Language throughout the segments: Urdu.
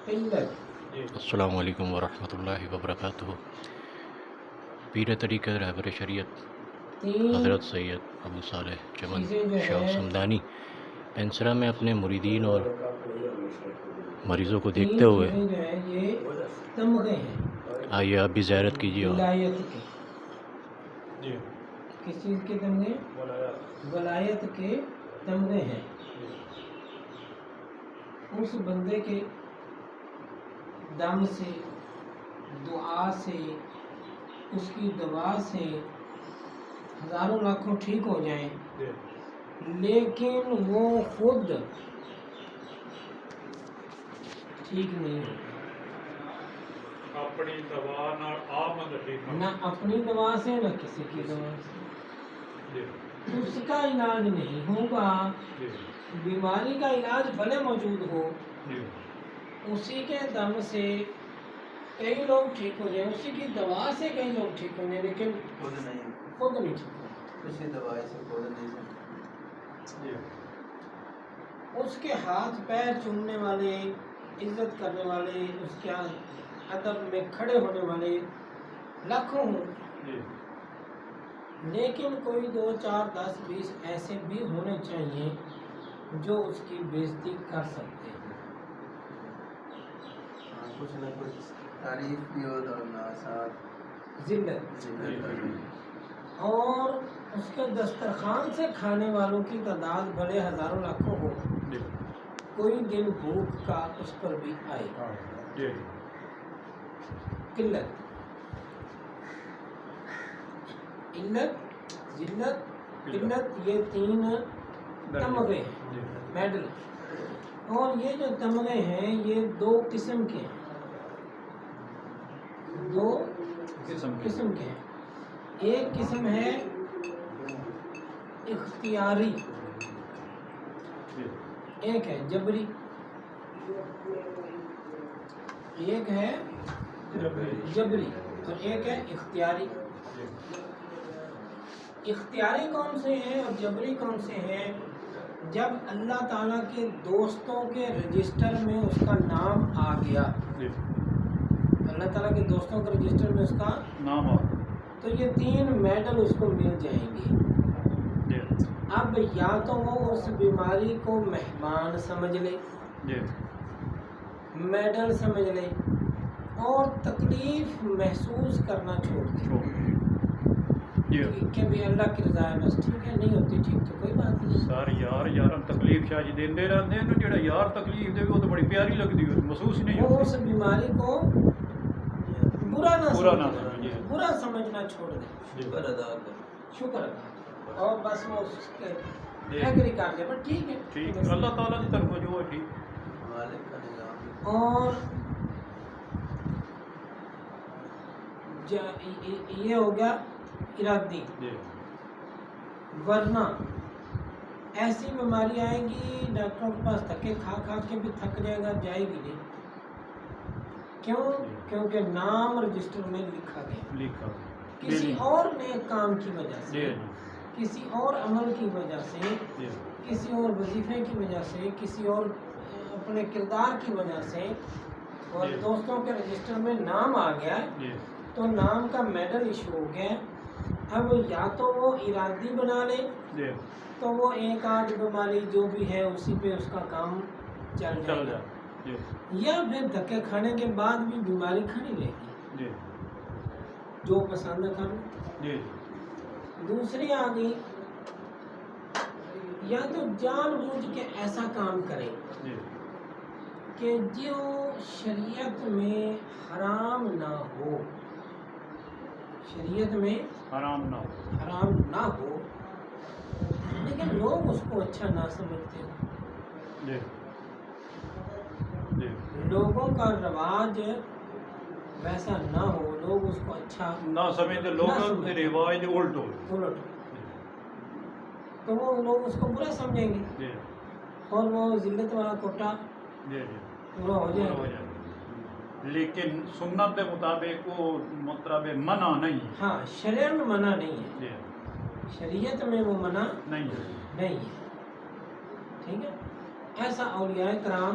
السلام علیکم ورحمۃ اللہ وبرکاتہ۔ پیر طریقہ رہبر شریعت حضرت سید ابو صالح چمن شاہ سمدانی پینسرا میں اپنے مریدین اور مریضوں کو دیکھتے ہوئے آئیے آپ بھی زیارت کیجیے۔ کس چیز کے تمغے؟ ولایت کے تمغے ہیں۔ اس بندے کے دم سے، دعا سے، اس کی دوا سے ہزاروں لاکھوں ٹھیک ہو جائیں، لیکن وہ خود ٹھیک نہیں ہو، اپنی دوا نہ اپنی دوا سے نہ کسی کی دوا سے، اس کا علاج نہیں ہوگا۔ بیماری کا علاج بھلے موجود ہو، اسی کے دم سے کئی لوگ ٹھیک ہو جائیں، اسی کی دوا سے کئی لوگ ٹھیک ہو جائیں، لیکن خود نہیں ٹھیک ہو، اسی دوا سے خود نہیں۔ اس کے ہاتھ پیر چومنے والے، عزت کرنے والے، اس کے ادب میں کھڑے ہونے والے لاکھوں ہوں، لیکن کوئی 2 4 10 20 ایسے بھی ہونے چاہیے جو اس کی بےزتی کر سکتے ہیں۔ کچھ نہ کچھ تعریف بھی ہو اور ساتھ ذلت، اور اس کے دسترخوان سے کھانے والوں کی تعداد بڑے ہزاروں لاکھوں ہو، کوئی دن بھوک کا اس پر بھی آئے۔ قلت، علت، ذلت، قلت، یہ 3 تمغے ہیں، میڈل، اور یہ جو تمغے ہیں یہ 2 قسم کے ہیں، 2 قسم کے ہیں۔ ایک قسم ہے اختیاری، ایک ہے جبری، ایک ہے جبری اور ایک ہے اختیاری۔ اختیاری کون سے ہیں اور جبری کون سے ہیں؟ جب اللہ تعالیٰ کے دوستوں کے رجسٹر میں اس کا نام آ گیا، اللہ تعالیٰ کے دوستوں کے رجسٹر میں اس کا نام آ گیا، تو یہ 3 میڈل اس کو مل جائیں گے۔ اب یا تو وہ اس بیماری کو مہمان سمجھ لے، میڈل سمجھ لے، اور تکلیف محسوس کرنا چھوڑ دے کہ بھی اللہ کی رضا ہے، بس ٹھیک ہے، نہیں ہوتی ٹھیک تو کوئی بات نہیں۔ سر یار تکلیف شاہ جی دیندے رہندے ہیں، جڑا یار تکلیف دے وہ تو بڑی پیاری لگدی ہے، محسوس نہیں وہ ہوتی۔ اس بیماری کو برا نہ سمجھے، برا سمجھنا چھوڑ دے، شکر ادا کر، شکر ادا، اور بس وہ اس کے ایگری کر دے، بس ٹھیک ہے، ٹھیک ہے، اللہ تعالیٰ کی طرف جو ہے ٹھیک۔ مالک کا نظام۔ اور یہ ہو گیا ارادی، ورنہ ایسی بیماری آئے گی ڈاکٹروں کے پاس دھکے کھا کھا کے بھی تھک جائے گا، جائے گی نہیں۔ کیوں؟ کیونکہ نام رجسٹر میں لکھا گیا، کسی اور نیک کام کی وجہ سے، کسی اور عمل کی وجہ سے، کسی اور وظیفے کی وجہ سے، کسی اور اپنے کردار کی وجہ سے، اور دوستوں کے رجسٹر میں نام آ گیا تو نام کا میڈل ایشو ہو گیا۔ اب یا تو وہ ارادی بنا لے تو وہ ایک آدھ بیماری جو بھی ہے اسی پہ اس کا کام چل جائے، یا پھر دھکے کھانے کے بعد بھی بیماری کھڑی رہے گی، جو پسند کرو۔ دوسری آ گئی، یا تو جان بوجھ کے ایسا کام کرے کہ جو شریعت میں حرام نہ ہو، شریعت میں حرام نہ ہو، لیکن لوگ اس کو اچھا نہ سمجھتے ہو، لوگوں کا رواج ویسا نہ ہو، لوگ اس کو اچھا نہ سمجھتے، لوگوں کے رواج الٹ ہو، تو وہ لوگ اس کو برا سمجھیں گے، اور وہ ذلت والا کوٹا پورا ہو جائے گا۔ لیکن سنت کے مطابق وہ مطلب منع نہیں ہے۔ ہاں، شرع میں منع نہیں ہے، شریعت میں وہ منع نہیں ہے، ٹھیک ہے۔ ایسا اولیاء کرام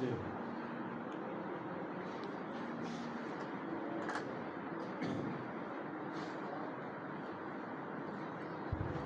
جی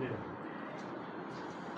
جی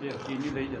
جی چینی دہی جا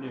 جی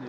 جی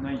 نہیں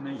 نہیں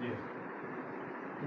جی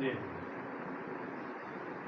جی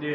جی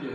جی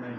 نہیں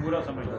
برا سمجھ لو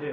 جی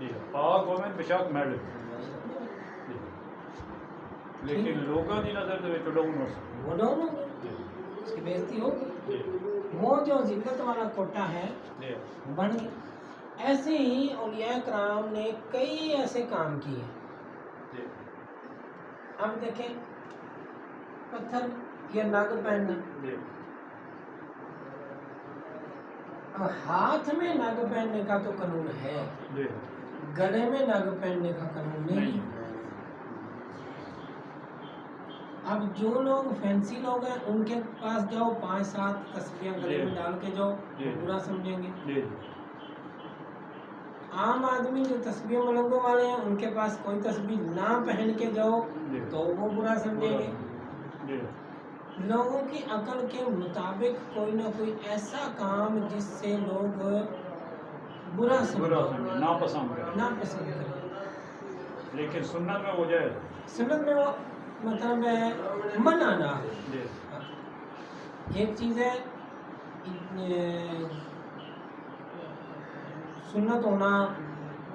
جی پاک ہوئے بشک میل لیکن لوگوں کی نظر دے وچ ڈاؤن ہو وہ ڈاؤن ہوگا، اس کی بےزتی ہوگی، جی وہ جو ذلت والا کوٹا ہے جی بن گیا۔ ایسے ہی اولیاء کرام نے کئی ایسے کام کیے۔ جی اب دیکھیں پتھر یا نگ پہننا، جی اب ہاتھ میں نگ پہننے کا تو قانون ہے، جی گلے میں نگ پہننے کا قانون نہیں نہیں ہے۔ اب جو لوگ فینسی لوگ ہیں ان کے پاس جاؤ 5-7 تسبیحاں گلے میں ڈال کے جاؤ، جی برا سمجھیں گے۔ جی عام آدمی جو تسبیح ملنگوں والے ہیں ان کے پاس کوئی تسبیح نہ پہن کے جاؤ جی تو وہ برا سمجھیں گے۔ جی لوگوں کی عقل کے مطابق کوئی نہ کوئی ایسا کام جس سے لوگ برا برا سمجھیں، سمجھ ناپسند کرے نہ پسند کریں۔ لیکن سنت میں ہو جائے سنت میں وہ مطلب ہے منع نہ ہو۔ جی ایک چیز ہے سنت ہونا،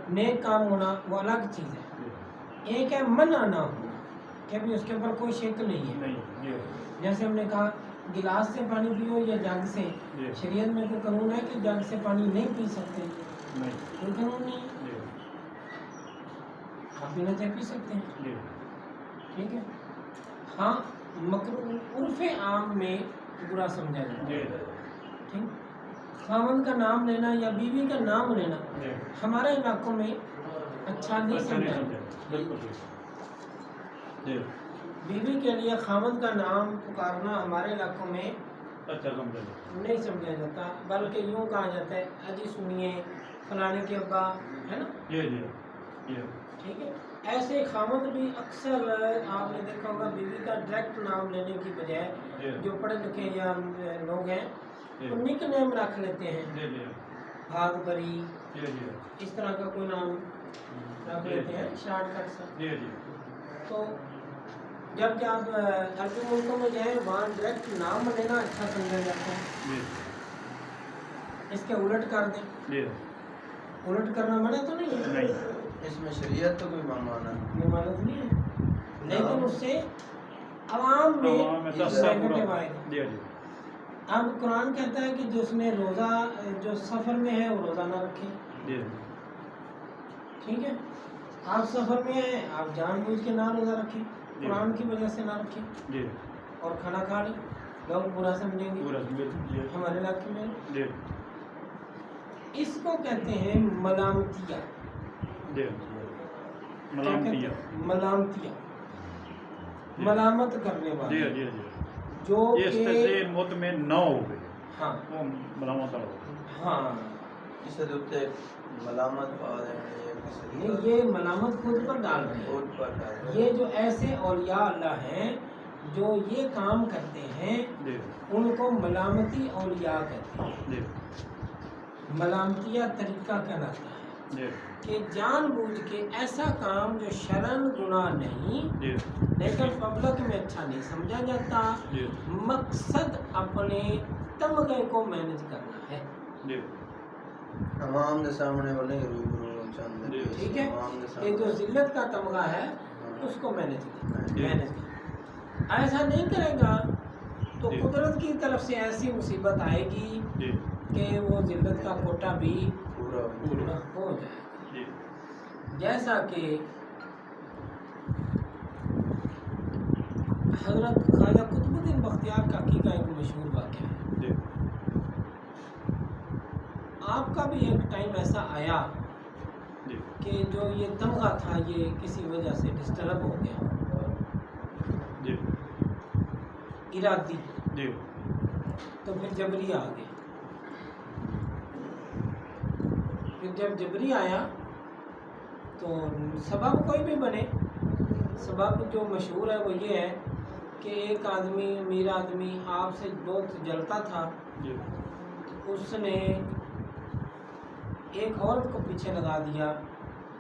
نیک کام ہونا، وہ الگ چیز ہے۔ جی ایک ہے منع نہ ہونا کہ بھی اس کے اوپر کوئی شک نہیں ہے۔ نہیں جی جیسے ہم نے کہا گلاس سے پانی پیو یا جگ سے، جی شریعت میں کوئی قانون ہے کہ جگ سے پانی نہیں پی سکتے؟ نہیں کوئی قانون نہیں ہے، جی آپ پینا چاہے پی سکتے ہیں، جی ٹھیک ہے۔ ہاں مکروہ عرف عام میں برا سمجھا جاتا جی ہے، ٹھیک۔ خاوند کا نام لینا یا بیوی کا نام لینا جی ہمارے علاقوں میں اچھا نہیں اچھا نہیں سمجھا۔ سمجھا بالکل جی بیوی کے لیے خاوند کا نام پکارنا ہمارے علاقوں میں اچھا سمجھا نہیں سمجھا جاتا، بلکہ یوں کہا جاتا ہے اجی سنیے فلانے کے ابا، ہے نا، جی جی جی ٹھیک ہے۔ ایسے خاوند بھی اکثر آپ نے دیکھا ہوگا بیوی کا ڈائریکٹ نام لینے کی بجائے جو پڑھے لکھے یا لوگ ہیں وہ نک نیم رکھ لیتے ہیں، جی جی بھاگ بری، جی جی اس طرح کا کوئی نام رکھ لیتے ہیں شارٹ کٹ سے۔ جی جی تو جب کہ آپ عربی ملکوں میں جائیں وہاں ڈائریکٹ نام لینا اچھا سمجھا جاتا ہے، جی اس کے الٹ کر دیں، جی الٹ کرنا منع تو نہیں ہے، نہیں اس میں شریعت تو کوئی ممانع ممانعت نہیں ہے، لیکن اس سے عوام میں تمام میں تصور نیگیٹو آئے گا۔ جی جی اب قرآن کہتا ہے کہ جس نے روزہ جو سفر میں ہے وہ روزہ نہ رکھے، جی ٹھیک ہے۔ آپ سفر میں ہیں، آپ جان بوجھ کے نہ روزہ رکھیں، قرآن کی وجہ سے نہ رکھیں جی اور کھانا کھا لیں، لوگ برا سمجھیں گے پورا جی ہمارے علاقے میں۔ جی اس کو کہتے ہیں ملامتیہ، جی کیا ملامتیہ کہتے ہیں؟ ملامتیہ، ملامت کرنے جی والے جی جی جو اس کہ سے مطمئن نہ ہو گئے ہاں وہ ملامت والا ہاں اس سے دوتے ملامت پا رہے ہیں نہیں، یہ ملامت خود پر ڈال رہے ہیں۔ خود پر ڈال رہے ہیں۔ یہ جو ایسے اولیاء اللہ ہیں جو یہ کام کرتے ہیں جی ان کو ملامتی اولیاء کہتے ہیں، جی ملامتیہ طریقہ کہلاتا ہے جی کہ جان بوجھ کے ایسا کام جو شرعاً گناہ نہیں جی لیکن پبلک میں اچھا نہیں سمجھا جاتا، مقصد اپنے تمغے کو مینج کرنا ہے، جی عوام کے سامنے والے روبرو چند جی. ٹھیک ہے، عوام کے یہ جو سامنے ذلت کا تمغہ ہے اس کو مینج کرنا، ایسا نہیں کرے گا تو جی. قدرت کی طرف سے ایسی مصیبت آئے گی جی کہ وہ ذلت کا کوٹا بھی پورا پورا ہو جائے گا۔ جی جیسا کہ حضرت خواجہ قطب الدین بختیار کاکی کا ایک مشہور واقعہ ہے، جی آپ کا بھی ایک ٹائم ایسا آیا جی کہ جو یہ تمغہ تھا یہ کسی وجہ سے ڈسٹرب ہو گیا، جی ارادی، جی تو پھر جبری آ گیا۔ پھر جب جبری آیا تو سبب کوئی بھی بنے، سبب جو مشہور ہے وہ یہ ہے کہ ایک آدمی امیر آدمی آپ سے بہت جلتا تھا، جی اس نے ایک عورت کو پیچھے لگا دیا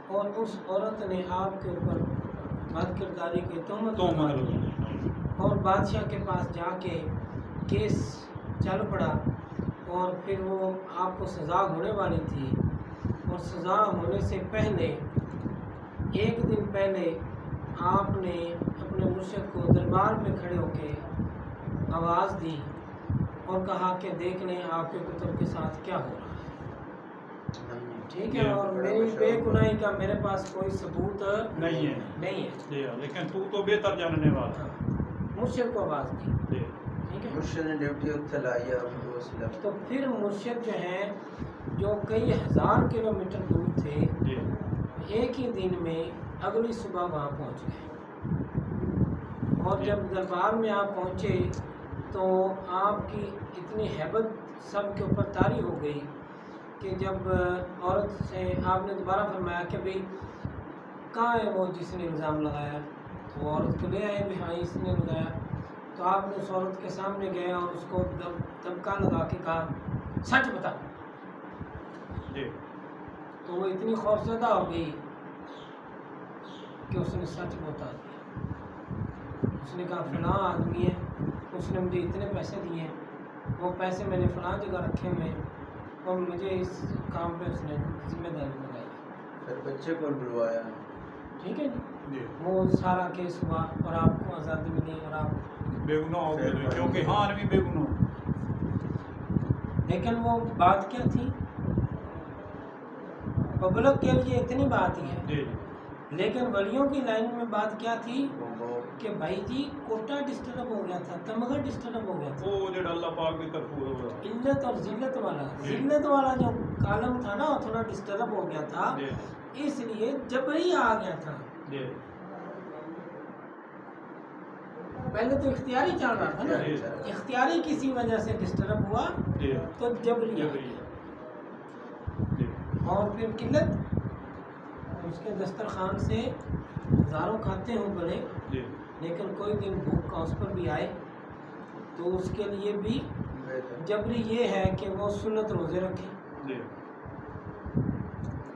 اور اس عورت نے آپ کے اوپر بد کرداری کی تہمت لگا دی اور بادشاہ کے پاس جا کے کیس چل پڑا، اور پھر وہ آپ کو سزا ہونے والی تھی، اور سزا ہونے سے پہلے ایک دن پہلے آپ نے اپنے مرشد کو دربار میں کھڑے ہو کے آواز دی اور کہا کہ دیکھ لیں آپ کے پتر کے ساتھ کیا ہو رہا ہے، ٹھیک ہے، اور میری بے گناہی کا میرے پاس کوئی ثبوت نہیں ہے نہیں ہے، جی لیکن تو بہتر جاننے والا ہاں، مرشد کو آواز دی، جی ٹھیک ہے۔ مرشد نے ڈیوٹی اتنے لائی ہے تو پھر مرشد جو ہے جو کئی ہزار کلومیٹر دور تھے، جی ایک ہی دن میں اگلی صبح وہاں پہنچ گئے، اور جب دربار میں آپ پہنچے تو آپ کی اتنی ہیبت سب کے اوپر طاری ہو گئی کہ جب عورت سے آپ نے دوبارہ فرمایا کہ بھئی کہاں ہے وہ جس نے الزام لگایا، تو عورت کو لے آئے بھی ہاں اس نے لگایا، تو آپ نے اس عورت کے سامنے گئے اور اس کو دبکا لگا کے کہا سچ بتا، جی تو وہ اتنی خوفزدہ ہو گئی کہ اس نے سچ بتا دیا، اس نے کہا فلاں آدمی ہے، اس نے مجھے اتنے پیسے دیے ہیں، وہ پیسے میں نے فلاں جگہ رکھے ہوئے ہیں، اور مجھے اس کام پہ اس نے ذمہ داری لگائی، پھر بچے کو بلوایا، ٹھیک ہے جی، جی وہ سارا کیس ہوا اور آپ کو آزادی ملی اور آپ، بے گناہ ہو گئے کیونکہ ہاں بھی بے گناہ، لیکن وہ بات کیا تھی، پبلک کے لیے اتنی بات ہی ہے، جی لیکن ولیوں کی لائن میں بات کیا تھی وہ کہ بھائی جی کوٹا ڈسٹرب ہو گیا تھا، تمغہ ڈسٹرب ہو گیا تھا، وہ جڑا اللہ پاک کی طرف ہوگا علت اور ذلت والا، جی۔ ذلت والا جو کالم تھا نا وہ تھوڑا ڈسٹرب ہو گیا تھا، جی اس لیے جبری آ گیا تھا، جی پہلے تو اختیاری چل رہا تھا نا، جی۔ اختیاری کسی وجہ سے ڈسٹرب ہوا جی تو جبری آ جبری گیا، جی اور پھر قلت اس کے دسترخوان سے ہزاروں کھاتے ہوں بڑے، جی لیکن کوئی دن بھوک کا اس پر بھی آئے تو اس کے لیے بھی بہتر جبری یہ ہے کہ وہ سنت روزے رکھے، جی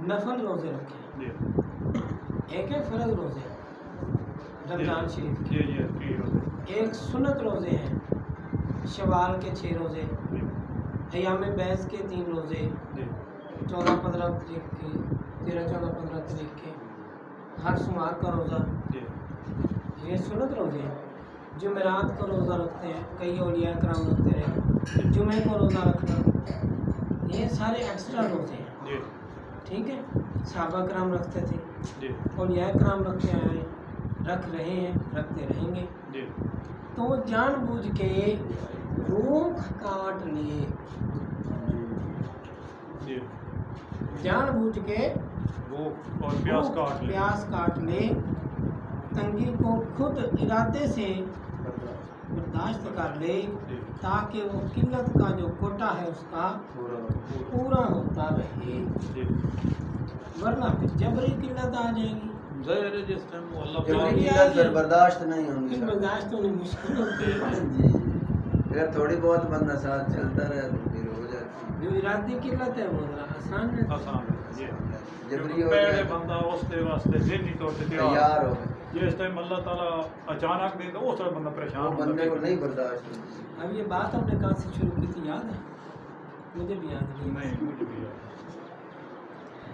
نفل روزے رکھے، جی ایک ہے فرض روزے رمضان شریف جی جی جی ایک سنت روزے ہیں، شوال کے 6 روزے، جی ایام بیض کے 3 روزے، جی 14-15 تاریخ کے، 13-14-15 تاریخ کے، ہر سمار کا روزہ، جی یہ سنت روزے ہیں۔ جمعرات کو روزہ رکھتے ہیں، کئی اولیاء کرام رکھتے ہیں، جمعے کو روزہ رکھنا، یہ سارے ایکسٹرا روزے ہیں، جی ٹھیک ہے، صحابہ کرام رکھتے تھے، جی اولیاء کرام رکھتے آئے ہیں، رکھ رہے ہیں، رکھتے رہیں گے، جی تو وہ جان بوجھ کے بھوک کاٹ لیے، جی جان بوجھ کے وہ اور پیاس بھوک کاٹ لے پیاس کاٹ لے، تنگی کو خود ارادے سے برداشت کر لے جی تاکہ وہ قلت کا جو کوٹا ہے اس کا پورا ہوتا رہے، جی ورنہ پھر جبری قلت آ جائے گی، ظاہر ہے جس ٹائم وہ اللہ جب پاک نہیں قلت پھر برداشت نہیں ہوں گی پھر برداشت ہونی مشکل ہوتی ہے، جی اگر تھوڑی بہت بندہ ساتھ چلتا رہے تو پھر ہو جاتی جو ارادی قلت ہے وہ ذرا آسان ہے، آسان ہے جی جبری ہو پہلے جائے بندہ اس کے واسطے ذہنی طور سے تیار ہو جس ٹائم اللہ تعالیٰ اچانک دے تو اس طرح بندہ پریشان وہ ہوتا بندے کو ہے نہیں برداشت ہوتی اب یہ بات ہم نے کہاں سے شروع کی تھی یاد ہے؟ مجھے بھی یاد نہیں، نہیں مجھے بھی یاد ہے۔